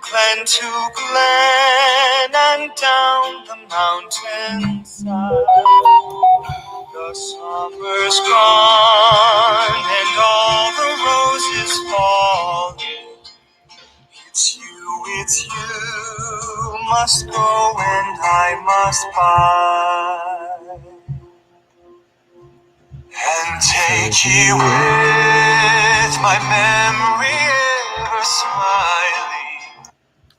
glen to glen and down the mountainside. The summer's gone and all the roses fall. It's you must go and I must buy. And take ye with my memory ever smiling.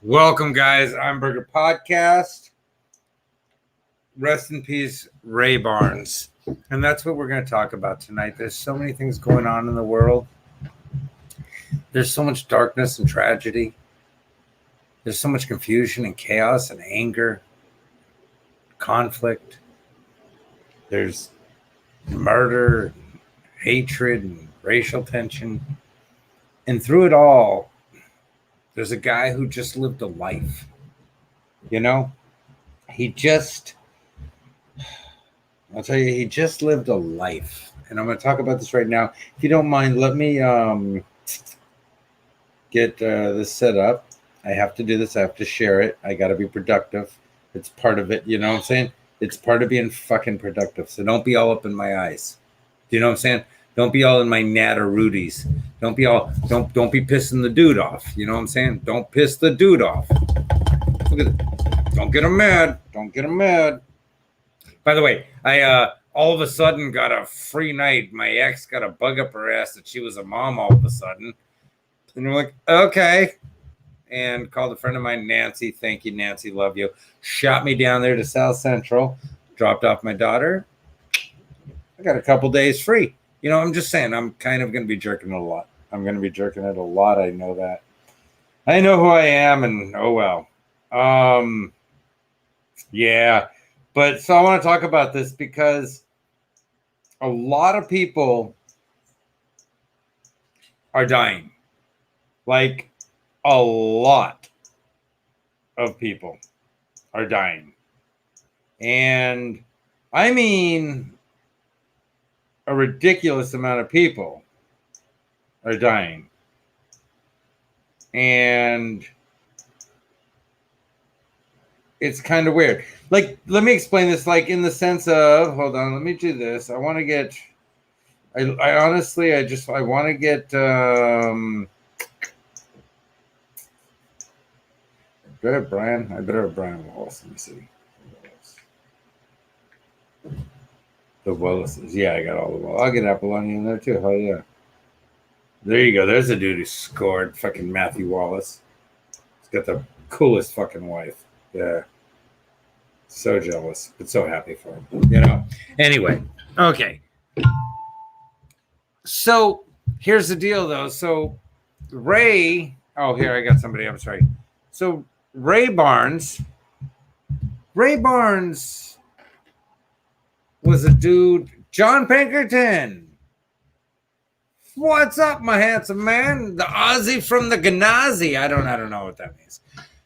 Welcome, guys. I'm Burger Podcast. Rest in peace, Ray Barnes. And that's what we're going to talk about tonight. There's so many things going on in the world. There's so much darkness and tragedy. There's so much confusion and chaos and anger, conflict. There's murder, hatred, and racial tension. And through it all, there's a guy who just lived a life. You know, he just lived a life. And I'm going to talk about this right now. If you don't mind, let me get this set up. I have to do this. I have to share it. I got to be productive. It's part of it. You know what I'm saying? It's part of being fucking productive. So don't be all up in my eyes. Do you know what I'm saying? Don't be all in my natter Rudies. Don't be pissing the dude off. You know what I'm saying? Don't piss the dude off. Look at it. Don't get him mad. Don't get him mad. By the way, I all of a sudden got a free night. My ex got a bug up her ass that she was a mom all of a sudden. And we're like, okay. And called a friend of mine, Nancy. Thank you, Nancy. Love you. Shot me down there to South Central. Dropped off my daughter. I got a couple days free. You know, I'm just saying, I'm kind of going to be jerking it a lot. I'm going to be jerking it a lot. I know that. I know who I am, and oh well. Yeah. But so I want to talk about this because a lot of people are dying. Like, a lot of people are dying. And I mean, a ridiculous amount of people are dying. And it's kind of weird. Like, let me explain this, like, in the sense of, hold on, let me do this. I want to get, I honestly, I want to get, do I have Brian? I better have Brian Wallace. Let me see. The Wallaces. Yeah, I got all the Wallace. I'll get Apollonia in there too. Hell yeah. There you go. There's a dude who scored. Fucking Matthew Wallace. He's got the coolest fucking wife. Yeah. So jealous, but so happy for him. You know? Anyway. Okay. So here's the deal though. So Ray. Oh, here, I got somebody. I'm sorry. So Ray Barnes was a dude. John Pinkerton. What's up, my handsome man? The Aussie from the Ganazi. I don't know what that means.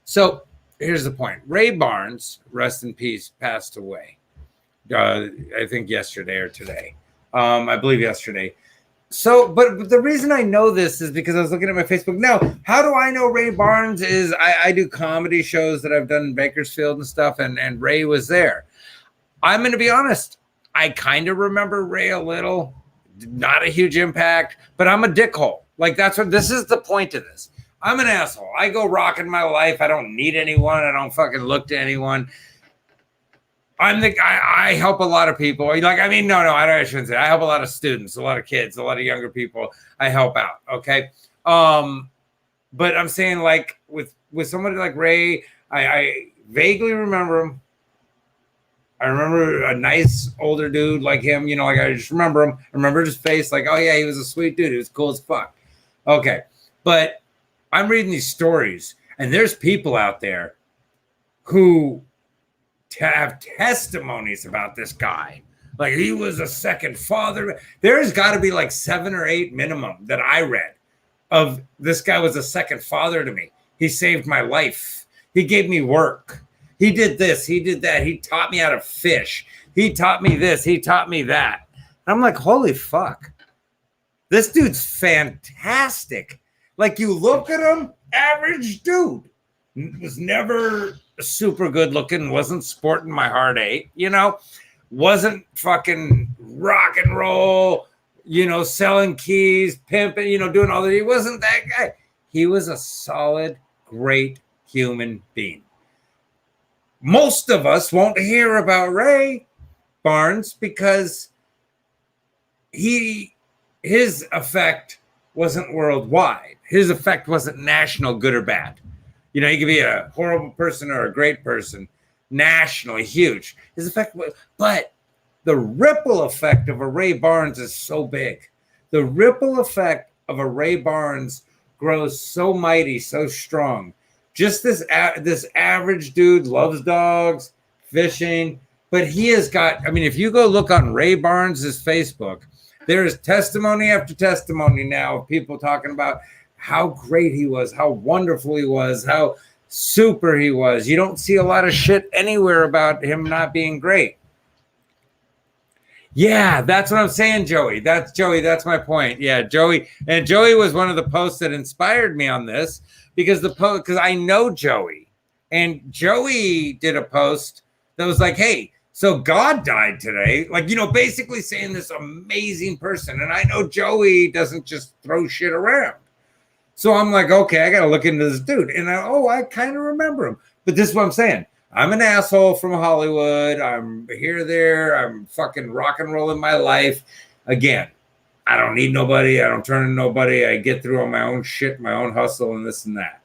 So here's the point. Ray Barnes, rest in peace, passed away. I think yesterday or today. I believe yesterday. So, but the reason I know this is because I was looking at my Facebook. Now, how do I know Ray Barnes? Is I do comedy shows that I've done in Bakersfield and stuff, and Ray was there. I'm going to be honest. I kind of remember Ray a little. Not a huge impact, but I'm a dickhole. Like, this is the point of this. I'm an asshole. I go rocking my life. I don't need anyone. I don't fucking look to anyone. I'm the guy. I help a lot of people. Like, I mean, no, I shouldn't say. I help a lot of students, a lot of kids, a lot of younger people. I help out. Okay. But I'm saying, like, with somebody like Ray, I vaguely remember him. I remember a nice older dude like him, you know, like I just remember him. I remember his face, like, oh yeah, he was a sweet dude. He was cool as fuck. Okay. But I'm reading these stories, and there's people out there who have testimonies about this guy. Like, he was a second father. There's got to be like 7 or 8 minimum that I read of this guy was a second father to me. He saved my life. He gave me work. He did this. He did that. He taught me how to fish. He taught me this. He taught me that. I'm like, holy fuck. This dude's fantastic. Like, you look at him, average dude. was never super good looking, wasn't sporting my heart eight, wasn't fucking rock and roll, selling keys, pimping, doing all that. He wasn't that guy. He was a solid, great human being. Most of us won't hear about Ray Barnes because his effect wasn't worldwide. His effect wasn't national, good or bad. He could be a horrible person or a great person, nationally huge. His effect was, but the ripple effect of a Ray Barnes is so big. The ripple effect of a Ray Barnes grows so mighty, so strong. Just this average dude loves dogs, fishing, but he has got, if you go look on Ray Barnes' Facebook, there is testimony after testimony now of people talking about how great he was, how wonderful he was, how super he was. You don't see a lot of shit anywhere about him not being great. Yeah, that's what I'm saying, Joey. That's my point. Yeah, Joey. And Joey was one of the posts that inspired me on this because I know Joey. And Joey did a post that was like, hey, so God died today. Like, basically saying this amazing person. And I know Joey doesn't just throw shit around. So I'm like, okay, I got to look into this dude. And I kind of remember him. But this is what I'm saying. I'm an asshole from Hollywood. I'm here, there. I'm fucking rock and rolling my life. Again, I don't need nobody. I don't turn to nobody. I get through on my own shit, my own hustle, and this and that.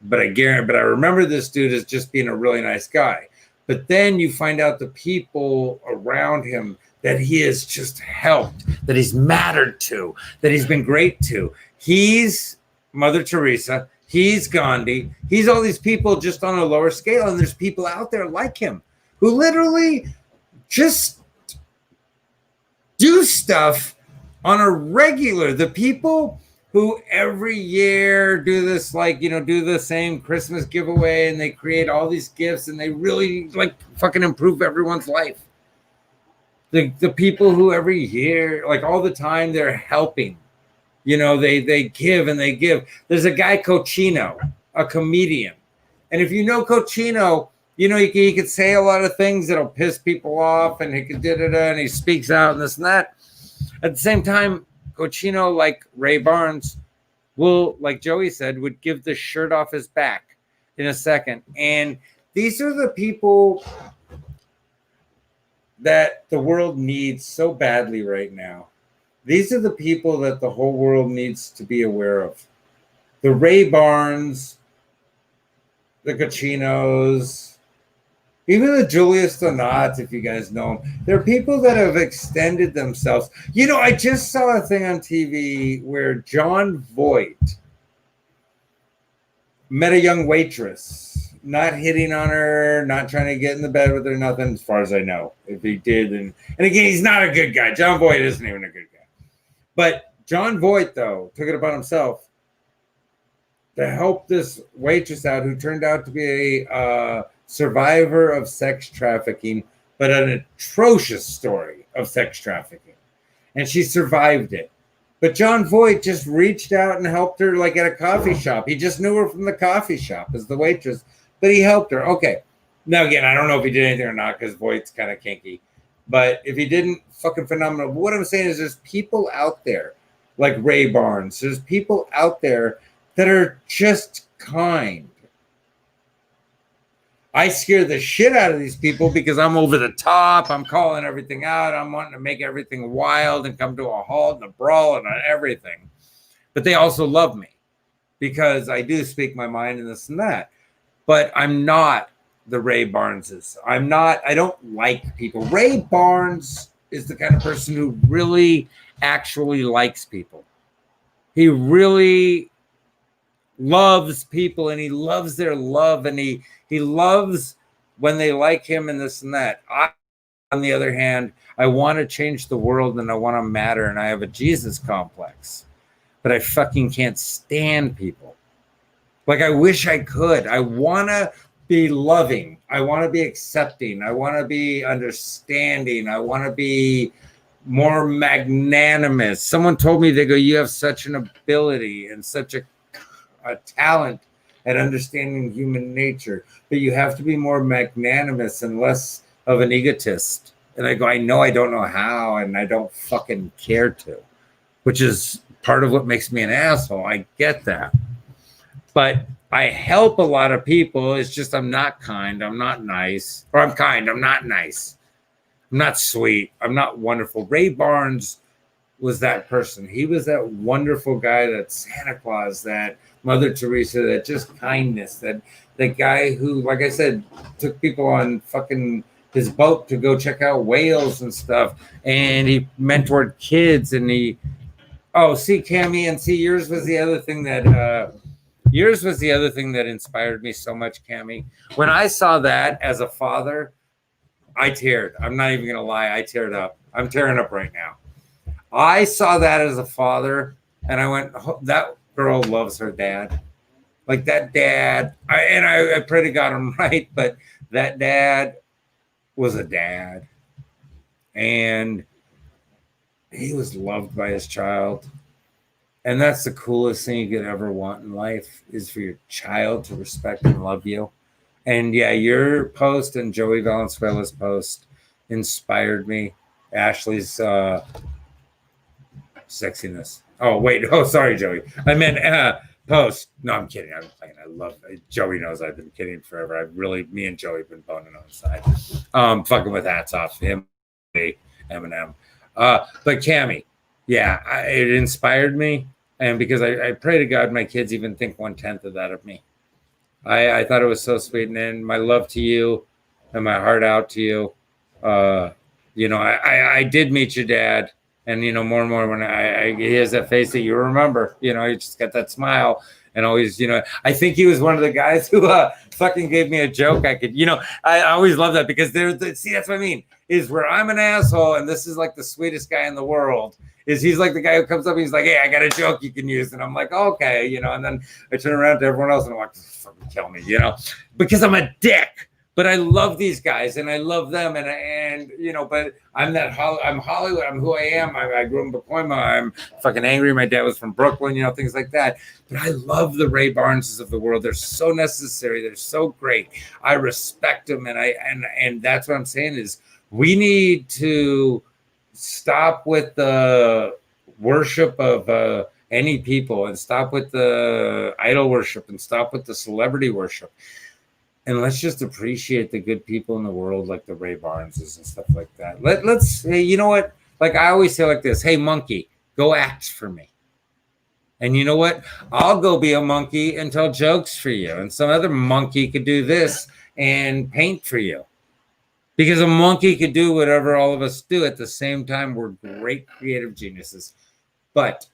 But I remember this dude as just being a really nice guy. But then you find out the people around him that he has just helped, that he's mattered to, that he's been great to. He's Mother Teresa. He's Gandhi. He's all these people just on a lower scale. And there's people out there like him who literally just do stuff on a regular. The people who every year do this, do the same Christmas giveaway and they create all these gifts and they really fucking improve everyone's life. The people who every year, all the time, they're helping. They give and they give. There's a guy, Cochino, a comedian. And if you know Cochino, he could say a lot of things that'll piss people off and he could and he speaks out and this and that. At the same time, Cochino, like Ray Barnes, will, like Joey said, would give the shirt off his back in a second. And these are the people that the world needs so badly right now. These are the people that the whole world needs to be aware of. The Ray Barnes, the Cochinos, even the Julius Donats, if you guys know them. They're people that have extended themselves. I just saw a thing on TV where Jon Voight met a young waitress, not hitting on her, not trying to get in the bed with her, nothing, as far as I know. If he did, and again, he's not a good guy. Jon Voight isn't even a good guy. But Jon Voight, though, took it upon himself to help this waitress out who turned out to be a survivor of sex trafficking, but an atrocious story of sex trafficking. And she survived it. But Jon Voight just reached out and helped her at a coffee shop. He just knew her from the coffee shop as the waitress, but he helped her. Okay. Now, again, I don't know if he did anything or not because Voight's kind of kinky. But if he didn't, fucking phenomenal. But what I'm saying is there's people out there like Ray Barnes. There's people out there that are just kind. I scare the shit out of these people because I'm over the top. I'm calling everything out. I'm wanting to make everything wild and come to a halt and a brawl and everything. But they also love me because I do speak my mind and this and that. But I'm not the Ray Barneses. I don't like people. Ray Barnes is the kind of person who really actually likes people. He really loves people and he loves their love and he loves when they like him and this and that. On the other hand, I want to change the world and I want to matter and I have a Jesus complex, but I fucking can't stand people. I wish I could. I want to be loving. I want to be accepting. I want to be understanding. I want to be more magnanimous. Someone told me, they go, you have such an ability and such a talent at understanding human nature, but you have to be more magnanimous and less of an egotist. And I go, I know I don't know how, and I don't fucking care to, which is part of what makes me an asshole. I get that. But I help a lot of people. It's just I'm not kind. I'm not nice. Or I'm kind. I'm not nice. I'm not sweet. I'm not wonderful. Ray Barnes was that person. He was that wonderful guy, that Santa Claus, that Mother Teresa, that just kindness, that guy who, like I said, took people on fucking his boat to go check out whales and stuff. And he mentored kids, and he, oh, see, Cammy, and see, yours was the other thing that inspired me so much, Cammy. When I saw that as a father, I teared. I'm not even gonna lie, I teared up. I'm tearing up right now. I saw that as a father, and I went, oh, that girl loves her dad. Like that dad, I pray to God I'm right, but that dad was a dad, and he was loved by his child. And that's the coolest thing you could ever want in life, is for your child to respect and love you. And yeah, your post and Joey Valenzuela's post inspired me. Ashley's sexiness. Oh, wait. Oh, sorry, Joey. I meant post. No, I'm kidding. I'm playing. I love it. Joey knows I've been kidding forever. Me and Joey have been boning on the side. Fucking with hats off. Him, Eminem. But Cammy, yeah, it inspired me. And because I pray to God my kids even think 1/10 of that of me. I thought it was so sweet. And my love to you and my heart out to you. I did meet your dad. And, more and more when he has that face that you remember, he just got that smile. And always, I think he was one of the guys who fucking gave me a joke. I always love that, because see, that's what I mean, is where I'm an asshole and this is like the sweetest guy in the world, is he's like the guy who comes up and he's like, hey, I got a joke you can use. And I'm like, okay, and then I turn around to everyone else and I'm like, fucking kill me, because I'm a dick. But I love these guys and I love them, and but I'm Hollywood. I'm who I am. I grew up in Pacoima. I'm fucking angry. My dad was from Brooklyn, things like that. But I love the Ray Barneses of the world. They're so necessary. They're so great. I respect them, and that's what I'm saying is we need to stop with the worship of any people, and stop with the idol worship, and stop with the celebrity worship. And let's just appreciate the good people in the world, like the Ray Barneses and stuff like that. Let's, hey, you know what? Like I always say like this, hey, monkey, go act for me. And you know what? I'll go be a monkey and tell jokes for you. And some other monkey could do this and paint for you. Because a monkey could do whatever all of us do. At the same time, we're great creative geniuses. But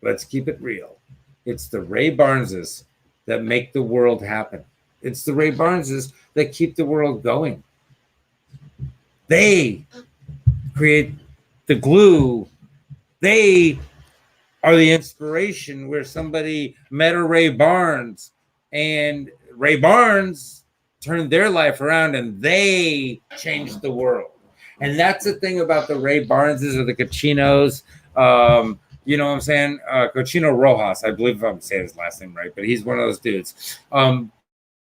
let's keep it real. It's the Ray Barneses that make the world happen. It's the Ray Barneses that keep the world going. They create the glue. They are the inspiration where somebody met a Ray Barnes, and Ray Barnes turned their life around and they changed the world. And that's the thing about the Ray Barneses or the Cochinos. You know what I'm saying? Cochino Rojas, I believe I'm saying his last name right, but he's one of those dudes.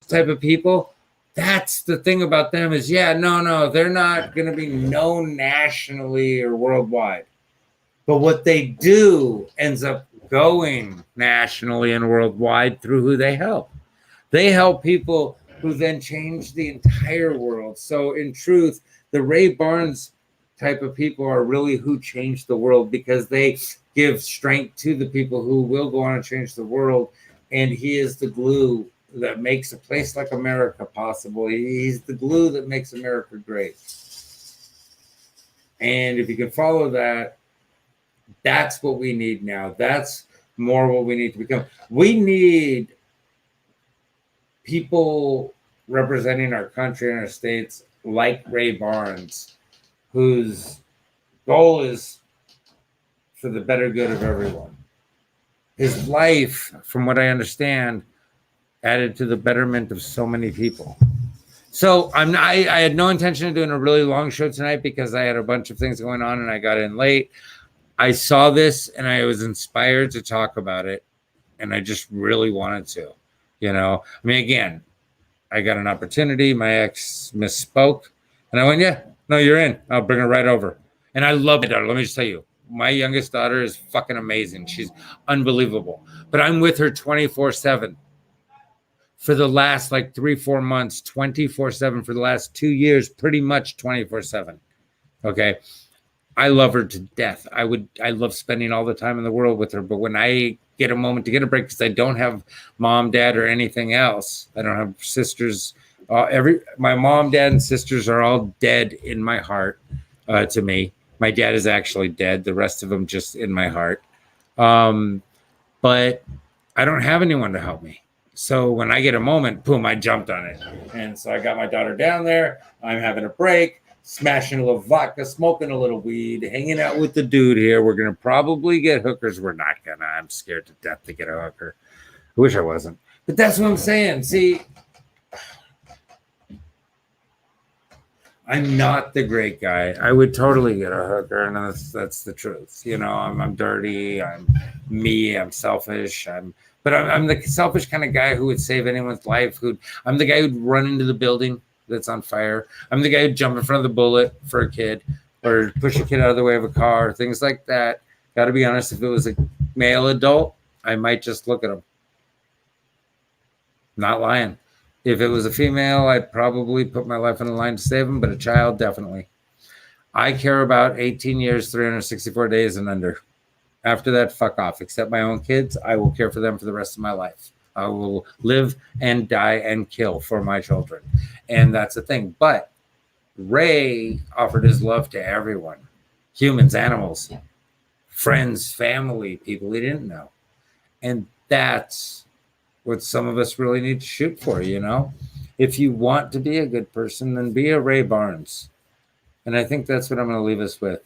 Type of people, that's the thing about them is, they're not going to be known nationally or worldwide. But what they do ends up going nationally and worldwide through who they help. They help people who then change the entire world. So in truth, the Ray Barnes type of people are really who change the world, because they give strength to the people who will go on and change the world. And he is the glue that makes a place like America possible. He's the glue that makes America great. And if you can follow that, that's what we need now. That's more what we need to become. We need people representing our country and our states like Ray Barnes, whose goal is for the better good of everyone. His life, from what I understand, added to the betterment of so many people. So I had no intention of doing a really long show tonight because I had a bunch of things going on and I got in late. I saw this and I was inspired to talk about it, and I just really wanted to. I mean, again, I got an opportunity. My ex misspoke, and I went, "Yeah, no, you're in. I'll bring her right over." And I love my daughter. Let me just tell you, my youngest daughter is fucking amazing. She's unbelievable. But I'm with her 24/7 for the last like 3-4 months, 24/7 for the last 2 years, pretty much 24/7. Okay. I love her to death. I love spending all the time in the world with her. But when I get a moment to get a break, because I don't have mom, dad, or anything else, I don't have sisters. My mom, dad, and sisters are all dead in my heart. To me, my dad is actually dead. The rest of them just in my heart. But I don't have anyone to help me. So when I get a moment, boom, I jumped on it. And so I got my daughter down there. I'm having a break, smashing a little vodka, smoking a little weed, hanging out with the dude here. We're going to probably get hookers. We're not going to. I'm scared to death to get a hooker. I wish I wasn't. But that's what I'm saying. See, I'm not the great guy. I would totally get a hooker, and that's the truth. I'm dirty. I'm me. I'm selfish. But I'm the selfish kind of guy who would save anyone's life. I'm the guy who'd run into the building that's on fire. I'm the guy who'd jump in front of the bullet for a kid, or push a kid out of the way of a car, things like that. Got to be honest. If it was a male adult, I might just look at him. Not lying. If it was a female, I'd probably put my life on the line to save him, but a child, definitely. I care about 18 years, 364 days and under. After that, fuck off. Except my own kids, I will care for them for the rest of my life. I will live and die and kill for my children. And that's the thing. But Ray offered his love to everyone. Humans, animals, friends, family, people he didn't know. And that's what some of us really need to shoot for, If you want to be a good person, then be a Ray Barnes. And I think that's what I'm going to leave us with.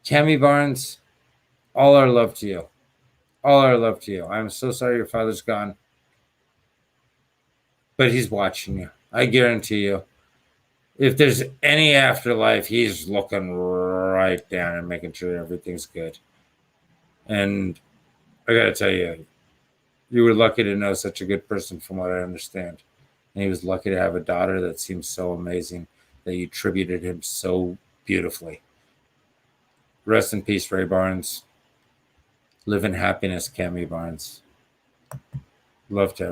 Cami Barnes, all our love to you. All our love to you. I'm so sorry your father's gone. But he's watching you. I guarantee you. If there's any afterlife, he's looking right down and making sure everything's good. And I got to tell you, you were lucky to know such a good person from what I understand. And he was lucky to have a daughter that seems so amazing that you tributed him so beautifully. Rest in peace, Ray Barnes. Live in happiness, Cami Barnes. Love to everyone.